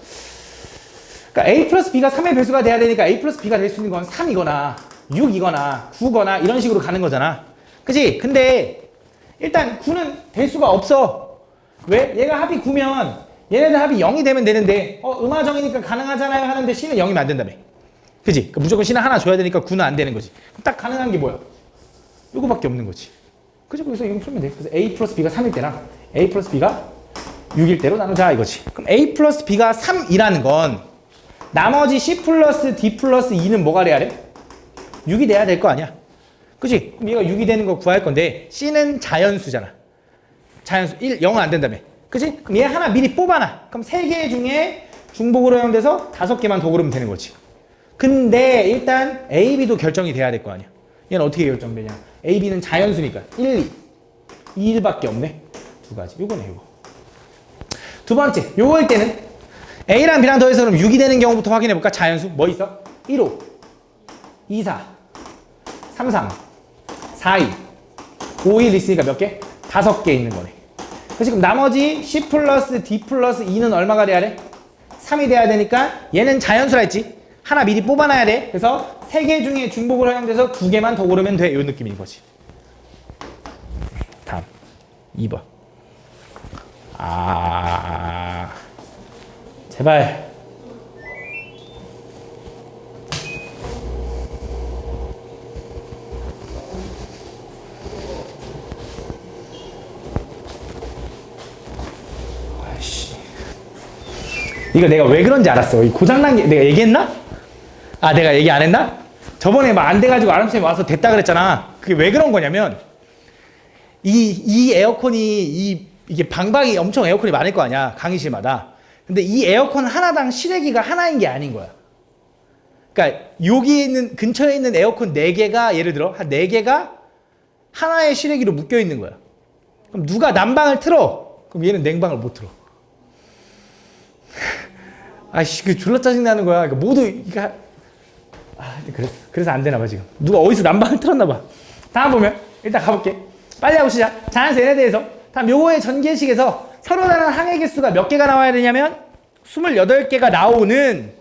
A: 그러니까 A 플러스 B가 3의 배수가 돼야 되니까 A 플러스 B가 될 수 있는 건 3이거나 6이거나 9거나 이런 식으로 가는 거잖아. 그치? 근데 일단 9는 될 수가 없어. 왜? 얘가 합이 9면 얘네들 합이 0이 되면 되는데 음화정이니까 가능하잖아요 하는데 C는 0이면 안 된다며. 그치? 그러니까 무조건 C는 하나 줘야 되니까 9는 안 되는 거지. 딱 가능한 게 뭐야? 요거밖에 없는 거지. 그죠? 그래서 이거 풀면 돼. 그래서 A 플러스 B가 3일 때랑 A 플러스 B가 6일 때로 나누자 이거지. 그럼 A 플러스 B가 3이라는 건 나머지 C 플러스 D 플러스 E는 뭐가 돼야 돼? 6이 돼야 될 거 아니야. 그치? 그럼 얘가 6이 되는 거 구할 건데 C는 자연수잖아. 자연수 0은 안 된다며. 그치? 그럼 얘 하나 미리 뽑아놔. 그럼 3개 중에 중복으로 허용돼서 5개만 더 고르면 되는 거지. 근데 일단 A, B도 결정이 돼야 될 거 아니야. 얘는 어떻게 결정되냐? A, B는 자연수니까 1, 2, 1밖에 없네. 두 가지. 요거네 요거. 두 번째, 요거일 때는 A랑 B랑 더해서 그럼 6이 되는 경우부터 확인해 볼까? 자연수 뭐 있어? 1, 5, 2, 4, 3, 3, 4, 2, 5, 1 있으니까 몇 개? 5개 있는 거네. 그래서 지금 나머지 C 플러스 D 플러스 E는 얼마가 돼야 돼? 3이 돼야 되니까 얘는 자연수라 했지? 하나 미리 뽑아놔야 돼. 그래서 3개 중에 중복을 허용돼서 2개만 더 고르면 돼. 이 느낌인 거지. 다음 2번. 제발. 아이씨. 이거 내가 왜 그런지 알았어. 이 고장난 게 내가 얘기했나? 내가 얘기 안 했나? 저번에 막 안 돼가지고 아람쌤이 와서 됐다 그랬잖아. 그게 왜 그런 거냐면 이 에어컨이 이 이게 방방이 엄청 에어컨이 많을 거 아니야. 강의실마다. 근데 이 에어컨 하나당 실외기가 하나인 게 아닌 거야. 그러니까 여기 있는 근처에 있는 에어컨 4개가 예를 들어 한 4개가 하나의 실외기로 묶여 있는 거야. 그럼 누가 난방을 틀어? 그럼 얘는 냉방을 못 틀어. 아이씨, 그 졸라 짜증나는 거야. 그러니까 모두 이거 그래서 안 되나 봐 지금. 누가 어디서 난방을 틀었나 봐. 다음 보면 일단 가볼게. 빨리 하고 시작. 자연수 n에 대해서. 다음 요거의 전개식에서 서로 다른 항의 개수가 몇 개가 나와야 되냐면 28개가 나오는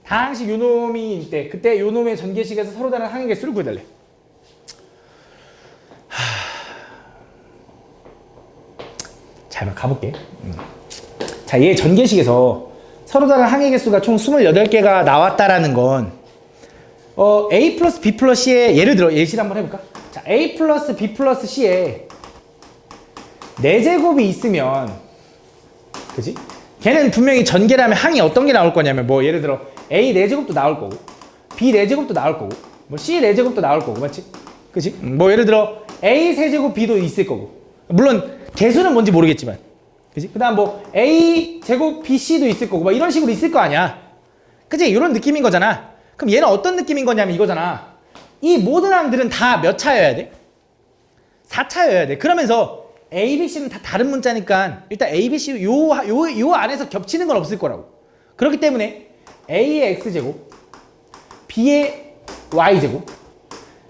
A: 다항식 요놈이 때 그때 요놈의 전개식에서 서로 다른 항의 개수를 구해달래. 자, 가볼게. 자, 얘 전개식에서 서로 다른 항의 개수가 총 28개가 나왔다라는 건 A 플러스 B 플러스 C에 예를 들어 예시를 한번 해볼까? 자, A 플러스 B 플러스 C에 4제곱이 있으면 그지? 걔는 분명히 전개라면 항이 어떤 게 나올 거냐면 뭐 예를 들어 A 4제곱도 나올 거고 B 4제곱도 나올 거고 뭐 C 4제곱도 나올 거고 맞지? 그지? 뭐 예를 들어 A 세제곱 B도 있을 거고 물론 개수는 뭔지 모르겠지만 그지? 그 다음 뭐 A 제곱 B C도 있을 거고 막 이런 식으로 있을 거 아니야. 그지? 이런 느낌인 거잖아. 그럼 얘는 어떤 느낌인 거냐면 이거잖아. 이 모든 항들은 다 몇 차여야 돼? 4차여야 돼. 그러면서 A, B, C는 다 다른 문자니까 일단 A, B, C 요 안에서 겹치는 건 없을 거라고. 그렇기 때문에 A의 X제곱, B의 Y제곱,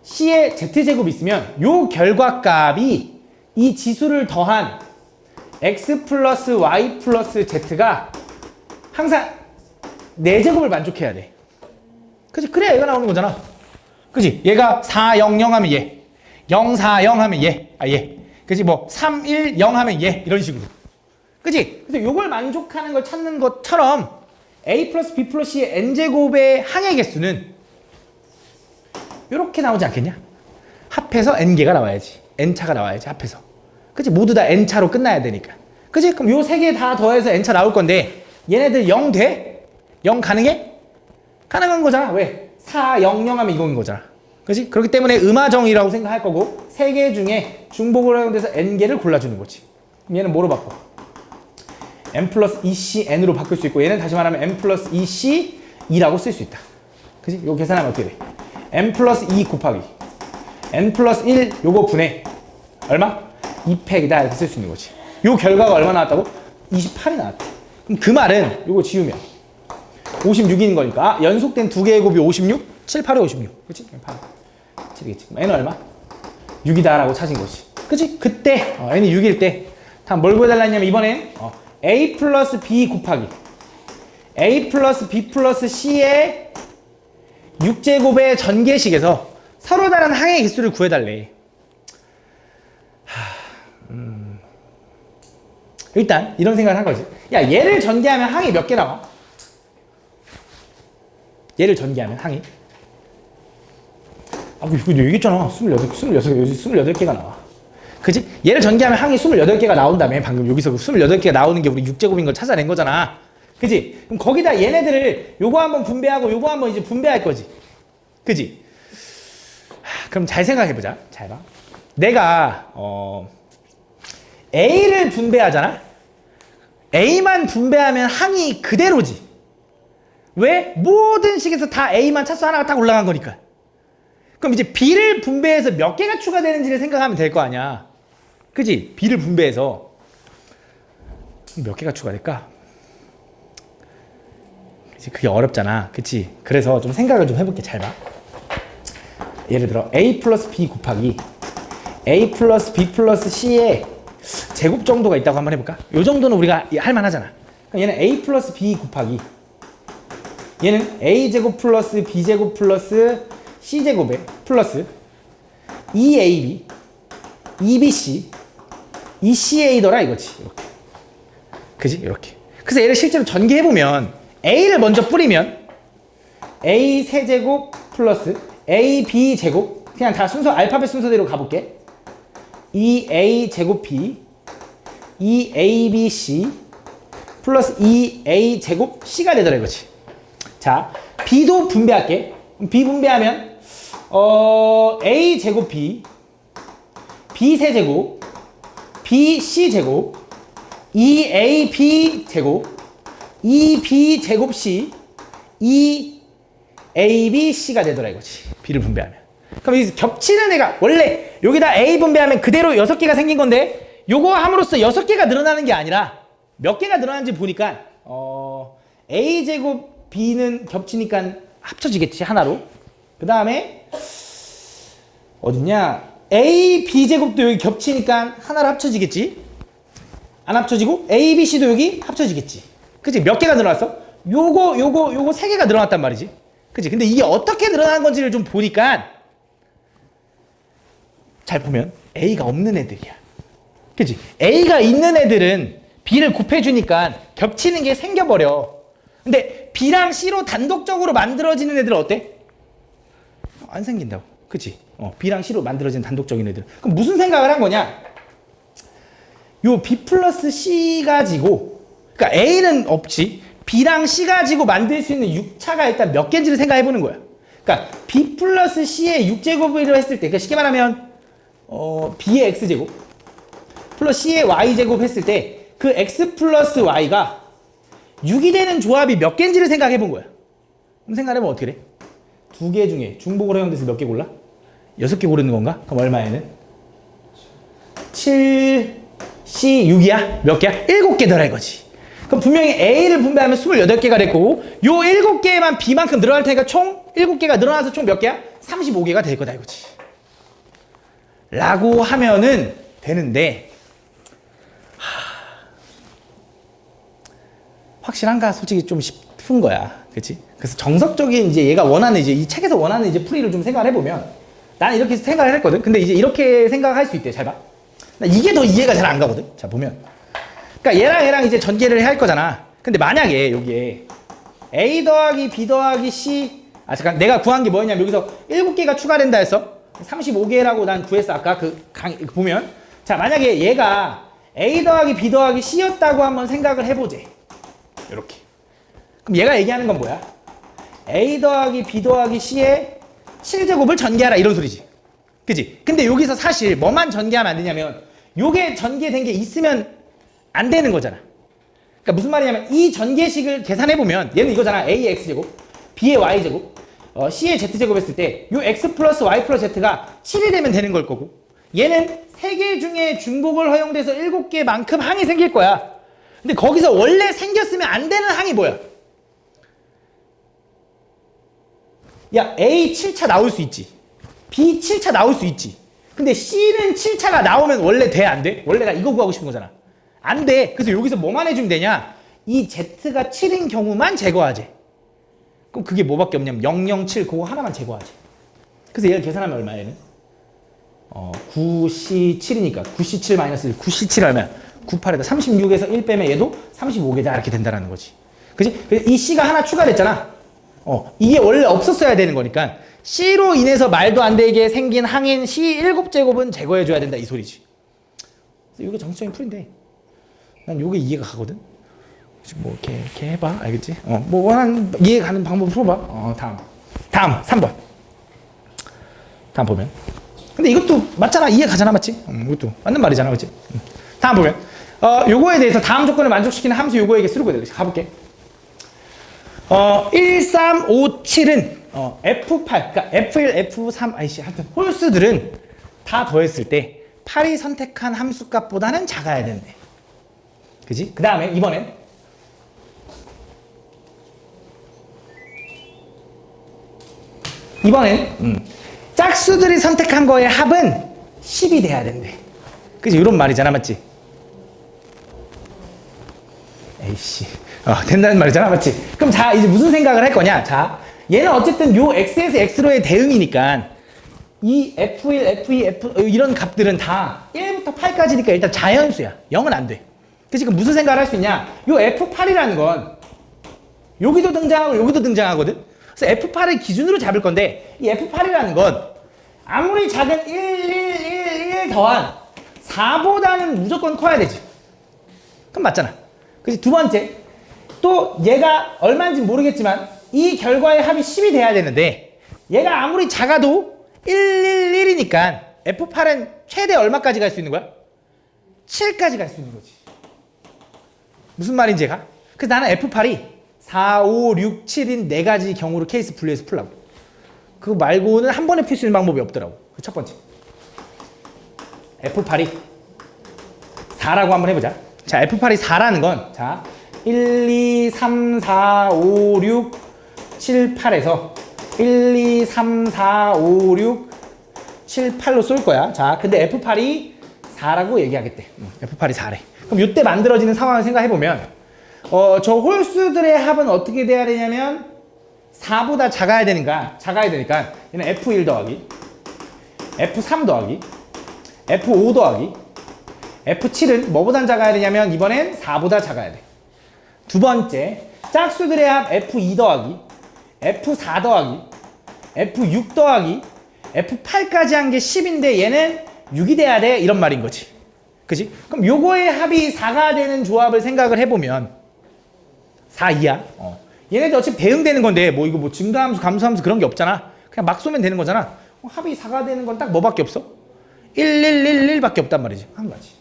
A: C의 Z제곱이 있으면 요 결과값이 이 지수를 더한 X 플러스 Y 플러스 Z가 항상 4제곱을 만족해야 돼. 그치? 그래야 얘가 나오는 거잖아. 그치? 얘가 4, 0, 0 하면 얘. 0, 4, 0 하면 얘. 얘. 그치? 뭐 3, 1, 0 하면 얘. 이런 식으로. 그치? 그래서 요걸 만족하는 걸 찾는 것처럼 A 플러스 B 플러스 C의 N제곱의 항의 개수는 요렇게 나오지 않겠냐? 합해서 N개가 나와야지. N차가 나와야지. 합해서. 그치? 모두 다 N차로 끝나야 되니까. 그치? 그럼 요 3개 다 더해서 N차 나올 건데 얘네들 0 돼? 0 가능해? 가능한 거잖아. 왜? 4, 0, 0 하면 이거인 거잖아. 그치? 그렇기 때문에 음화정이라고 생각할 거고 3개 중에 중복을 하는 데서 N개를 골라주는 거지. 그럼 얘는 뭐로 바꿔? M 플러스 2C N으로 바꿀 수 있고 얘는 다시 말하면 M 플러스 2C 2라고 쓸 수 있다. 그치? 이거 계산하면 어떻게 돼? M 플러스 2 곱하기 N 플러스 1 요거 분해 얼마? 2팩이다 이렇게 쓸 수 있는 거지. 요 결과가 얼마 나왔다고? 28이 나왔다. 그럼 그 말은 요거 지우면 56인 거니까 연속된 두 개의 곱이 56? 7, 8에 56. 그치? 8. 7이겠지. 그럼 N은 얼마? 6이다 라고 찾은 거지. 그치? 그때 N이 6일 때 다음 뭘 구해달라 했냐면 이번엔 A 플러스 B 곱하기 A 플러스 B 플러스 C의 6제곱의 전개식에서 서로 다른 항의 개수를 구해달래. 일단 이런 생각을 한 거지. 야, 얘를 전개하면 항이 몇 개 나와? 얘를 전개하면 항이 이거 얘기했잖아. 28개가 나와. 그치? 얘를 전개하면 항이 28개가 나온다며. 방금 여기서 28개가 나오는 게 우리 6제곱인 걸 찾아낸 거잖아. 그치? 그럼 거기다 얘네들을 요거 한번 분배하고 요거 한번 이제 분배할 거지. 그치? 그럼 잘 생각해보자. 잘 봐. 내가 A를 분배하잖아. A만 분배하면 항이 그대로지. 왜? 모든 식에서 다 A만 차수 하나가 딱 올라간 거니까. 그럼 이제 B를 분배해서 몇 개가 추가되는지를 생각하면 될 거 아니야. 그지? B를 분배해서 몇 개가 추가될까? 그치? 그게 어렵잖아. 그치? 그래서 좀 생각을 좀 해볼게. 잘 봐. 예를 들어 A 플러스 B 곱하기 A 플러스 B 플러스 C의 제곱 정도가 있다고 한번 해볼까? 요 정도는 우리가 할만하잖아. 그럼 얘는 A 플러스 B 곱하기 얘는 A제곱 플러스 B제곱 플러스 C제곱에 플러스 2AB 2BC 2CA더라 이거지. 이렇게. 그지? 이렇게. 그래서 얘를 실제로 전개해보면 A를 먼저 뿌리면 A 세제곱 플러스 AB 제곱 그냥 다 순서 알파벳 순서대로 가볼게. 2A 제곱 B 2ABC 플러스 2A 제곱 C가 되더라 이거지. 자, B도 분배할게. B 분배하면 A 제곱 B B 세제곱 BC 제곱 2AB 제곱 2B 제곱 C 2ABC가 되더라 이거지. B를 분배하면. 그럼 여기서 겹치는 애가 원래 여기다 A 분배하면 그대로 6개가 생긴 건데 요거 함으로써 6개가 늘어나는 게 아니라 몇 개가 늘어나는지 보니까 A 제곱 B는 겹치니까 합쳐지겠지 하나로. 그 다음에 어딨냐 A B 제곱도 여기 겹치니까 하나로 합쳐지겠지. 안 합쳐지고 A B C도 여기 합쳐지겠지. 그치? 몇 개가 늘어났어? 요거 3개가 늘어났단 말이지. 그치? 근데 이게 어떻게 늘어나는 건지를 좀 보니까 잘 보면 A가 없는 애들이야. 그치? A가 있는 애들은 B를 곱해주니까 겹치는 게 생겨버려. 근데 B랑 C로 단독적으로 만들어지는 애들은 어때? 안 생긴다고. 그치? B랑 C로 만들어지는 단독적인 애들. 그럼 무슨 생각을 한 거냐? 요 B 플러스 C 가지고, 그러니까 A는 없지. B랑 C 가지고 만들 수 있는 6차가 일단 몇 개인지를 생각해 보는 거야. 그러니까 B 플러스 C의 6제곱으로 했을 때, 그러니까 쉽게 말하면 B의 X제곱 플러스 C의 Y제곱 했을 때 그 X 플러스 Y가 6이 되는 조합이 몇 개인지를 생각해 본 거야. 그럼 생각해보면 어떻게 돼? 2개 중에 중복으로 허용돼서 몇 개 골라? 6개 고르는 건가? 그럼 얼마에는? 7, C, 6이야? 몇 개야? 7개더라 이거지. 그럼 분명히 A를 분배하면 28개가 될 거고 요 7개만 B만큼 늘어날 테니까 총 7개가 늘어나서 총 몇 개야? 35개가 될 거다 이거지. 라고 하면은 되는데 확실한가? 솔직히 좀 싶은 거야. 그치? 그래서 정석적인 이제 얘가 원하는 이제 이 책에서 원하는 이제 풀이를 좀 생각을 해보면 나는 이렇게 생각을 했거든. 근데 이제 이렇게 생각할 수 있대. 잘 봐. 나 이게 더 이해가 잘 안 가거든. 자, 보면. 그러니까 얘랑 이제 전개를 할 거잖아. 근데 만약에 여기에 A 더하기 B 더하기 C 잠깐 내가 구한 게 뭐였냐면 여기서 7개가 추가된다 했어. 35개라고 난 구했어. 아까 보면. 자, 만약에 얘가 A 더하기 B 더하기 C였다고 한번 생각을 해보지. 이렇게. 그럼 얘가 얘기하는 건 뭐야? A 더하기 B 더하기 C의 7제곱을 전개하라 이런 소리지. 그치? 근데 여기서 사실 뭐만 전개하면 안 되냐면 요게 전개된 게 있으면 안 되는 거잖아. 그러니까 무슨 말이냐면 이 전개식을 계산해보면 얘는 이거잖아. A의 X제곱, B의 Y제곱, C의 Z제곱 했을 때 요 X 플러스 Y 플러스 Z가 7이 되면 되는 걸 거고 얘는 3개 중에 중복을 허용돼서 7개만큼 항이 생길 거야. 근데 거기서 원래 생겼으면 안 되는 항이 뭐야? 야, A 7차 나올 수 있지. B 7차 나올 수 있지. 근데 C는 7차가 나오면 원래 돼? 안 돼? 원래 나 이거 구하고 싶은 거잖아. 안 돼. 그래서 여기서 뭐만 해주면 되냐? 이 Z가 7인 경우만 제거하지. 그럼 그게 뭐밖에 없냐면 007 그거 하나만 제거하지. 그래서 얘를 계산하면 얼마야 얘는? 9C7이니까 9C7 마이너스 1 9C7 얼마야? 98에다 36에서 1 빼면 얘도 35개다 이렇게 된다는 거지. 그치? 그래서 이 C가 하나 추가됐잖아. 이게 원래 없었어야 되는 거니까 C로 인해서 말도 안 되게 생긴 항인 C 7제곱은 제거해줘야 된다 이 소리지. 이게 정치적인 풀인데 난 요게 이해가 가거든. 뭐 이렇게 해봐. 알겠지? 뭐 원하는 이해 가는 방법 풀어봐. 다음 3번. 다음 보면. 근데 이것도 맞잖아. 이해 가잖아. 맞지? 이것도 맞는 말이잖아. 그치? 다음 보면. 요거에 대해서 다음 조건을 만족시키는 함수 요거에게 쓰고 있다. 가볼게. 1357은 F8, 그러니까 F1, F3, 하여튼 홀수들은 다 더했을 때 8이 선택한 함수값보다는 작아야 된대. 그지? 그 다음에 이번엔 짝수들이 선택한 거의 합은 10이 돼야 된대. 그지? 이런 말이잖아. 맞지? 에이씨. 된다는 말이잖아. 맞지? 그럼 자, 이제 무슨 생각을 할 거냐? 자, 얘는 어쨌든 요 x에서 x로의 대응이니까 이 f1, f2, f 이런 값들은 다 1부터 8까지니까 일단 자연수야. 0은 안 돼. 그치? 그럼 무슨 생각을 할 수 있냐? 요 f8이라는 건 여기도 등장하고 여기도 등장하거든? 그래서 f8을 기준으로 잡을 건데 이 f8이라는 건 아무리 작은 1 더한 4보다는 무조건 커야 되지. 그럼 맞잖아. 그치? 두 번째, 또 얘가 얼마인지 모르겠지만 이 결과의 합이 10이 돼야 되는데 얘가 아무리 작아도 111이니까 F8은 최대 얼마까지 갈 수 있는 거야? 7까지 갈 수 있는 거지. 무슨 말인지 얘가? 그래서 나는 F8이 4, 5, 6, 7인 네 가지 경우로 케이스 분류해서 풀라고. 그거 말고는 한 번에 풀 수 있는 방법이 없더라고. 그 첫 번째. F8이 4라고 한번 해보자. 자, F8이 4라는 건, 자, 1, 2, 3, 4, 5, 6, 7, 8에서 1, 2, 3, 4, 5, 6, 7, 8로 쏠 거야. 자, 근데 F8이 4라고 얘기하겠대. F8이 4래. 그럼 이때 만들어지는 상황을 생각해보면, 저 홀수들의 합은 어떻게 돼야 되냐면, 4보다 작아야 되니까, 얘는 F1 더하기, F3 더하기, F5 더하기, F7은 뭐보단 작아야 되냐면, 이번엔 4보다 작아야 돼. 두 번째, 짝수들의 합 F2 더하기, F4 더하기, F6 더하기, F8까지 한 게 10인데 얘는 6이 돼야 돼. 이런 말인 거지. 그지? 그럼 요거의 합이 4가 되는 조합을 생각을 해보면 4, 2야. 얘네들 어차피 대응되는 건데 뭐 이거 뭐 증가함수, 감소함수 그런 게 없잖아. 그냥 막 쏘면 되는 거잖아. 합이 4가 되는 건 딱 뭐밖에 없어? 1, 1, 1, 1 밖에 없단 말이지. 한 가지.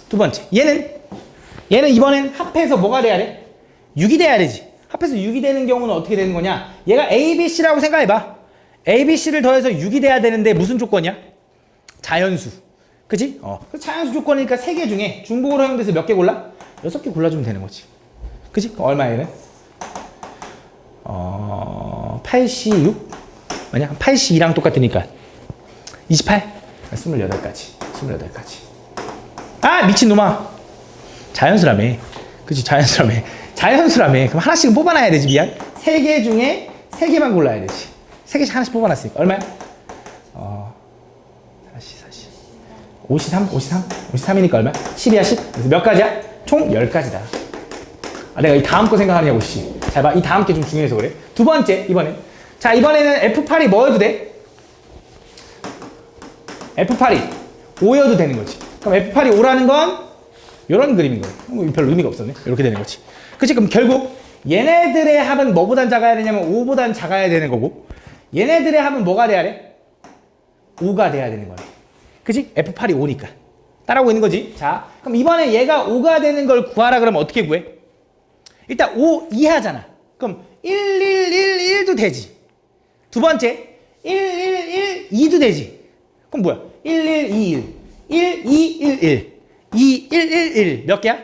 A: 두 번째, 얘는 이번엔 합해서 뭐가 돼야 돼? 6이 돼야 되지. 합해서 6이 되는 경우는 어떻게 되는 거냐? 얘가 A, B, C라고 생각해봐. A, B, C를 더해서 6이 돼야 되는데 무슨 조건이야? 자연수. 그치? 그래서 자연수 조건이니까 3개 중에 중복으로 사용돼서 몇 개 골라? 6개 골라주면 되는 거지. 그치? 얼마야 얘는? 86? 뭐냐? 82랑 똑같으니까 28? 28가지. 아! 미친놈아! 자연수라며. 그치? 자연수라며. 그럼 하나씩은 뽑아놔야 되지, 미안. 3개 중에 3개만 골라야 되지. 3개씩 하나씩 뽑아놨으니까. 얼마야? 53이니까 얼마야? 10이야, 10? 그래서 몇 가지야? 총 10가지다. 내가 이 다음 거 생각하냐고, 씨. 잘 봐. 이 다음 게 좀 중요해서 그래. 두 번째, 이번엔. 자, 이번에는 F8이 뭐여도 돼? F8이 5여도 되는 거지. 그럼 F8이 5라는 건 이런 그림인 거야. 별로 의미가 없었네. 이렇게 되는 거지. 그치? 그럼 결국 얘네들의 합은 뭐보단 작아야 되냐면 5보단 작아야 되는 거고, 얘네들의 합은 뭐가 돼야 돼? 5가 돼야 되는 거네. 그치? F8이 5니까. 따라오고 있는 거지. 자, 그럼 이번에 얘가 5가 되는 걸 구하라 그러면 어떻게 구해? 일단 5 이하잖아. 그럼 1, 1, 1, 1도 되지. 두 번째, 1, 1, 1, 2도 되지. 그럼 뭐야? 1, 1, 2, 1. 1, 2, 1, 1. 2, 1, 1, 1. 몇 개야?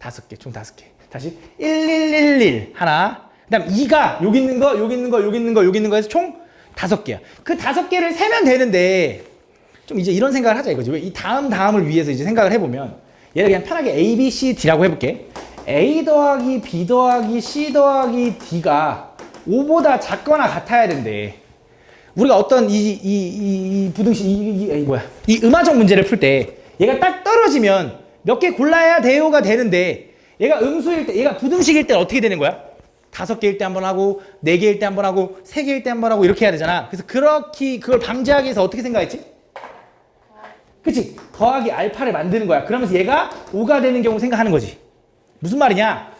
A: 5개, 총 5개. 다시 1, 1, 1, 1. 하나. 그 다음 2가 여기 있는 거, 여기 있는 거, 여기 있는 거, 여기 있는 거 해서 총 5개야. 그 5개를 세면 되는데, 좀 이제 이런 생각을 하자 이거지. 왜 이 다음을 위해서 이제 생각을 해보면, 얘를 그냥 편하게 A, B, C, D라고 해볼게. A 더하기 B 더하기 C 더하기 D가 5보다 작거나 같아야 된대. 우리가 어떤 이 부등식, 이 음화적 문제를 풀 때 얘가 딱 떨어지면 몇 개 골라야 돼요가 되는데, 얘가 음수일 때, 얘가 부등식일 때 어떻게 되는 거야? 5개일 때 한 번 하고, 4개일 때 한 번 하고, 3개일 때 한 번 하고 이렇게 해야 되잖아. 그래서 그걸 방지하기 위해서 어떻게 생각했지? 그치? 더하기 알파를 만드는 거야. 그러면서 얘가 5가 되는 경우 생각하는 거지. 무슨 말이냐?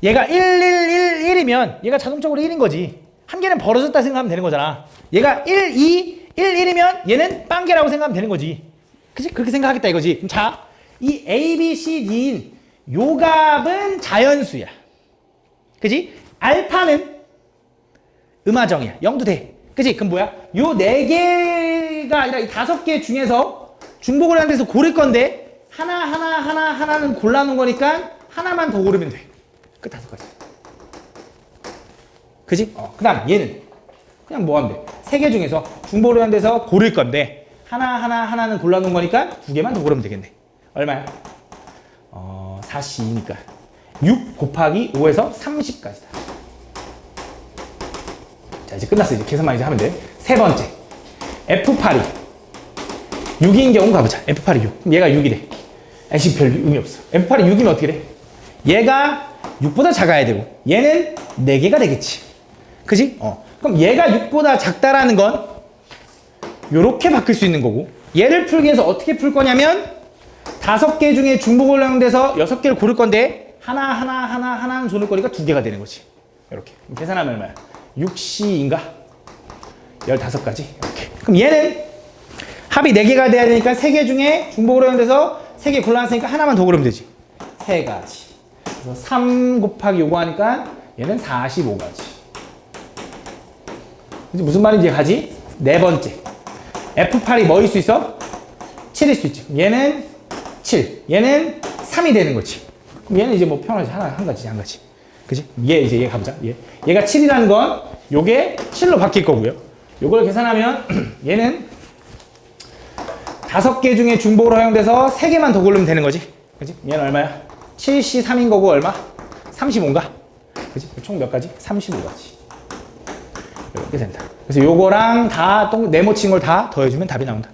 A: 얘가 1, 1, 1, 1이면 얘가 자동적으로 1인 거지. 한 개는 벌어졌다 생각하면 되는 거잖아. 얘가 1, 2, 1, 1이면 얘는 빵개라고 생각하면 되는 거지. 그치? 그렇게 생각하겠다 이거지. 그럼 자, 이 A, B, C, D인 요 값은 자연수야. 그치? 알파는 음화정이야. 0도 돼. 그치? 그럼 뭐야? 요 4개가 아니라 이 5개 중에서 중복을 하는 데서 고를 건데, 하나는 골라놓은 거니까 하나만 더 고르면 돼. 그 5가지. 그치? 그 다음 얘는 그냥 뭐 하면 돼? 3개 중에서 중복을 하는 데서 고를 건데, 하나는 골라놓은 거니까 2개만 더 고르면 되겠네. 얼마야? 42니까 6 곱하기 5에서 30까지다. 자, 이제 끝났어. 이제 계산만 이제 하면 돼. 세 번째, F8이 6인 경우 가보자. F8이 6. 그럼 얘가 6이래. 아이씨, 별 의미 없어. F8이 6이면 어떻게 돼? 얘가 6보다 작아야 되고, 얘는 4개가 되겠지. 그지? 그럼 얘가 6보다 작다라는 건 요렇게 바뀔 수 있는 거고, 얘를 풀기 위해서 어떻게 풀 거냐면 5개 중에 중복을 하는데서 6개를 고를 건데, 하나는 손을 거니까 2개가 되는 거지. 이렇게. 계산하면 얼마야? 6C인가? 15가지. 이렇게. 그럼 얘는 합이 4개가 돼야 되니까 3개 중에 중복으로 허용돼서 3개 골라놨으니까 하나만 더 고르면 되지. 3가지. 그래서 3 곱하기 요거 하니까 얘는 45가지. 무슨 말인지 가지? 네 번째. F8이 뭐일 수 있어? 7일 수 있지. 얘는 7. 얘는 3이 되는 거지. 그럼 얘는 이제 뭐 편하지. 한 가지, 한 가지. 그치? 얘 가보자. 얘가 7이라는 건 요게 7로 바뀔 거고요. 요걸 계산하면 얘는 5개 중에 중복으로 허용돼서 3개만 더 고르면 되는 거지. 그치? 얘는 얼마야? 7C 3인 거고 얼마? 35인가? 그치? 총 몇 가지? 35가지. 이렇게 된다. 그래서 요거랑 다 네모 친 걸 다 더해주면 답이 나온다.